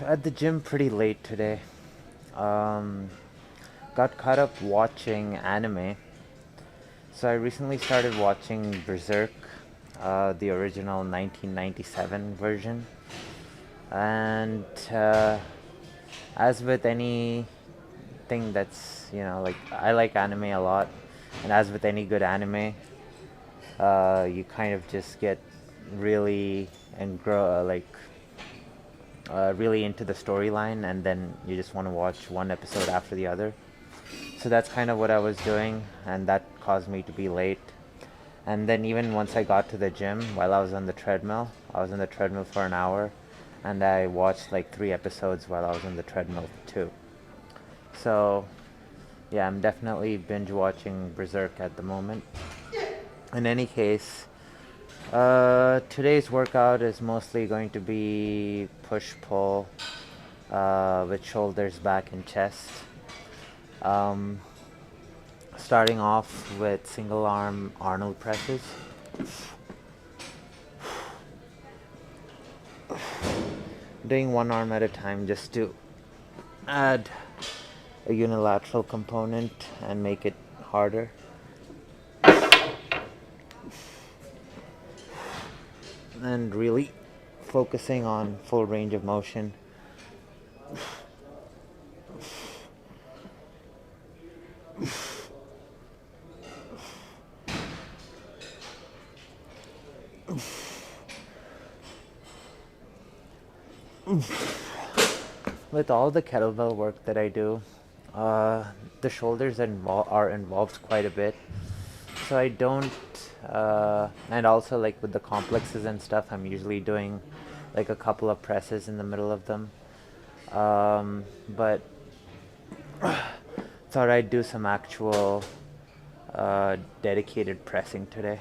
At the gym pretty late today. Um, got caught up watching anime. So I recently started watching Berserk, the original 1997 version. And as with anything that's, like I like anime a lot. And as with any good anime, you kind of just get really and grow really into the storyline, and then you just want to watch one episode after the other. So that's kind of what I was doing, and that caused me to be late. And then even once I got to the gym, while I was on the treadmill, I was on the treadmill for an hour, and I watched like 3 episodes while I was on the treadmill too. So yeah, I'm definitely binge watching Berserk at the moment. In any case, today's workout is mostly going to be push pull with shoulders, back, and chest. Um, Starting off with single arm Arnold presses. Doing one arm at a time just to add a unilateral component and make it harder. And really focusing on full range of motion. With all the kettlebell work that I do, the shoulders are involved quite a bit. So I don't, and also like with the complexes and stuff, I'm usually doing like a couple of presses in the middle of them. But thought I'd do some actual dedicated pressing today.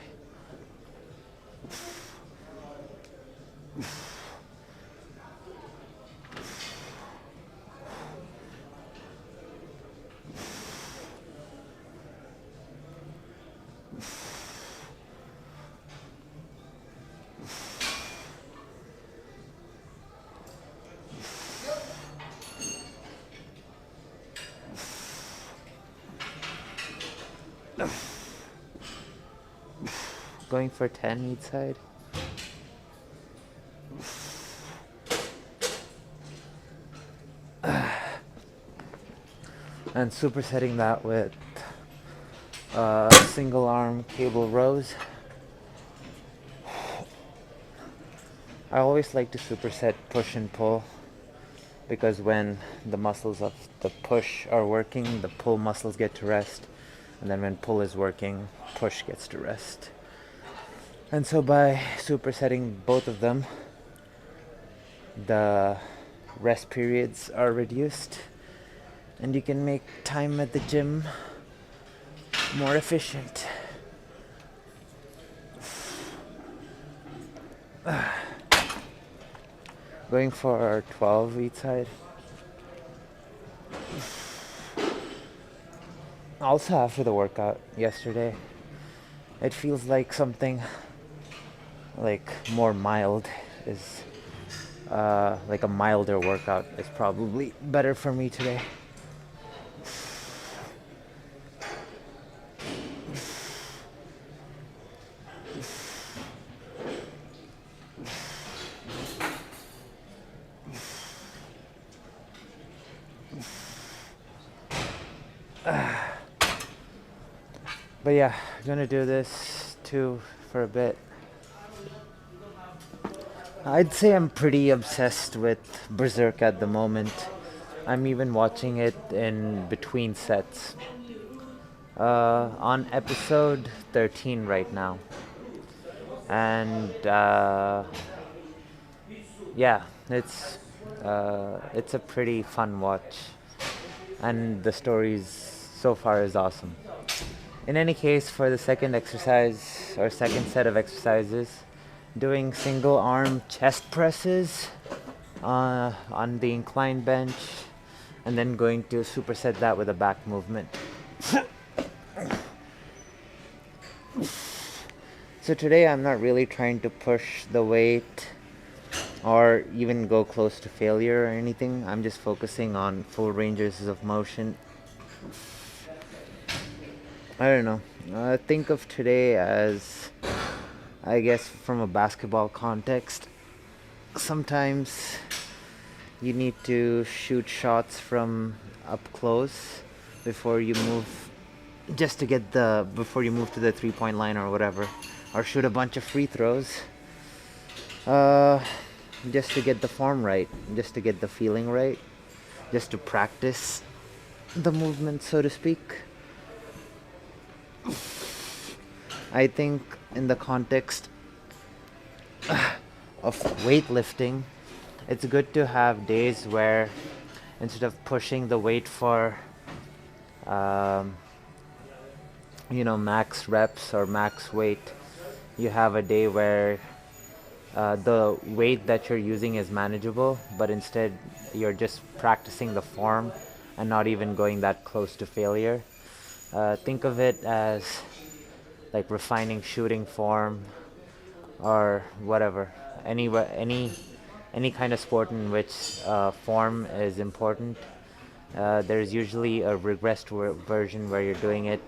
Going for 10 each side. And supersetting that with single arm cable rows. I always like to superset push and pull, because when the muscles of the push are working, the pull muscles get to rest, and then when pull is working, push gets to rest. And so by supersetting both of them, the rest periods are reduced, and you can make time at the gym more efficient. Going for 12 each side. Also after the workout yesterday, it feels like something like more mild is like a milder workout is probably better for me today. But yeah, gonna do this too for a bit. I'd say I'm pretty obsessed with Berserk at the moment. I'm even watching it in between sets. On episode 13 right now. And yeah, it's a pretty fun watch. And the stories so far is awesome. In any case, for the second exercise or second set of exercises, doing single arm chest presses on the incline bench, and then going to superset that with a back movement. So today I'm not really trying to push the weight or even go close to failure or anything. I'm just focusing on full ranges of motion. I don't know. Think of today as, I guess, from a basketball context. Sometimes you need to shoot shots from up close before you move, just to get the before you move to the 3 point line or whatever, or shoot a bunch of free throws, uh, just to get the form right, just to get the feeling right, just to practice the movement, so to speak. I think in the context of weightlifting, it's good to have days where instead of pushing the weight for um, max reps or max weight, you have a day where the weight that you're using is manageable, but instead you're just practicing the form and not even going that close to failure. Think of it as like refining shooting form or whatever. Any kind of sport in which form is important. There's usually a regressed version where you're doing it.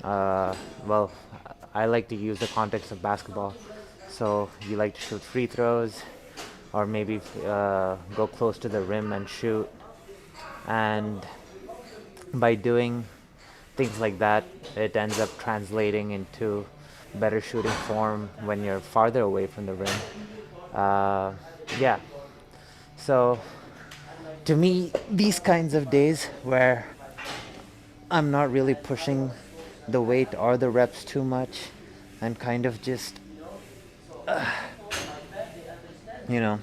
Well, I like to use the context of basketball. So you like to shoot free throws, or maybe go close to the rim and shoot. And by doing things like that, it ends up translating into better shooting form when you're farther away from the rim. Uh, yeah. So to me, these kinds of days where I'm not really pushing the weight or the reps too much and kind of just, you know,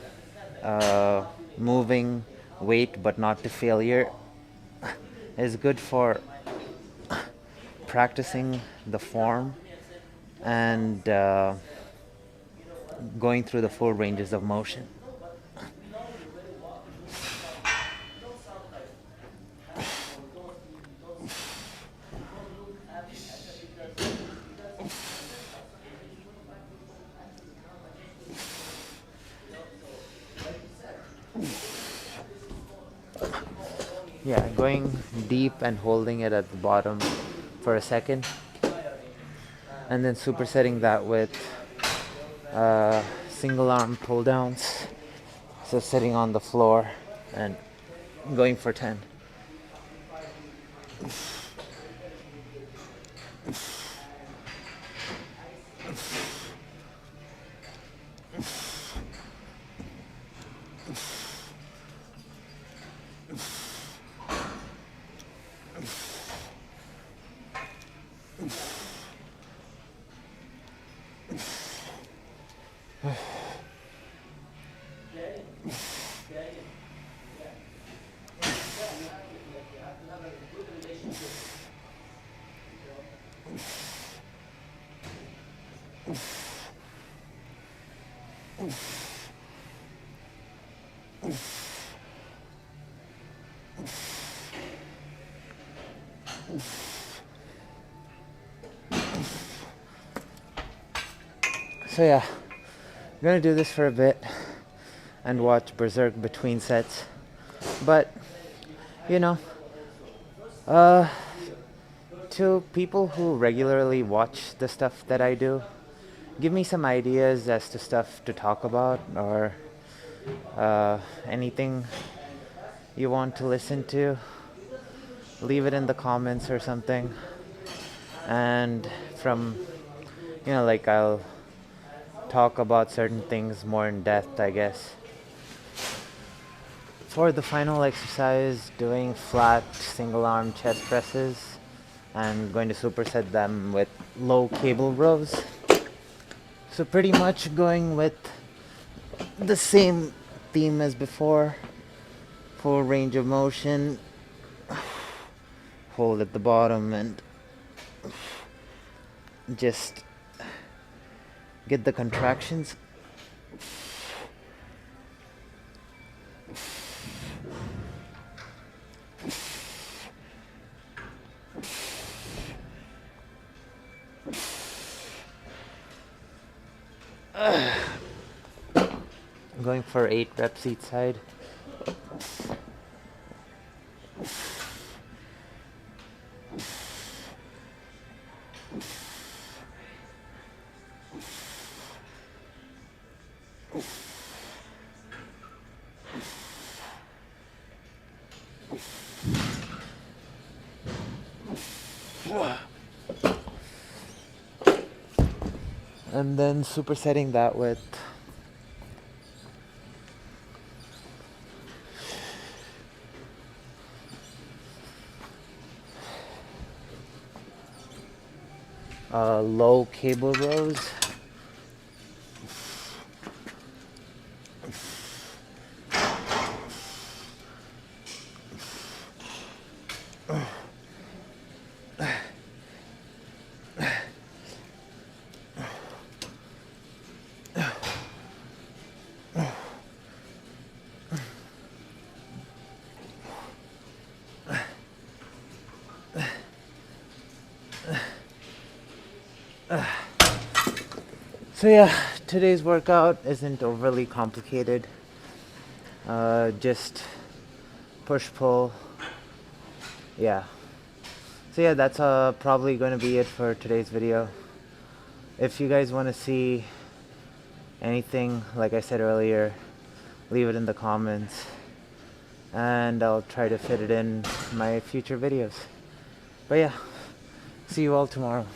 moving weight but not to failure is good for practicing the form and going through the full ranges of motion. Yeah, going deep and holding it at the bottom for a second, and then supersetting that with single arm pull downs. So sitting on the floor and going for 10. So yeah, I'm gonna do this for a bit and watch Berserk between sets. But you know, uh, to people who regularly watch the stuff that I do, give me some ideas as to stuff to talk about, or anything you want to listen to. Leave it in the comments or something, and from like I'll talk about certain things more in depth, I guess. For the final exercise, doing flat single arm chest presses and going to superset them with low cable rows. So pretty much going with the same theme as before. Full range of motion, hold at the bottom and just get the contractions. I'm going for 8 reps each side. And then supersetting that with low cable rows. So yeah, today's workout isn't overly complicated. Just push pull. Yeah. So yeah, that's probably going to be it for today's video. If you guys want to see anything, like I said earlier, leave it in the comments, and I'll try to fit it in my future videos. But yeah, see you all tomorrow.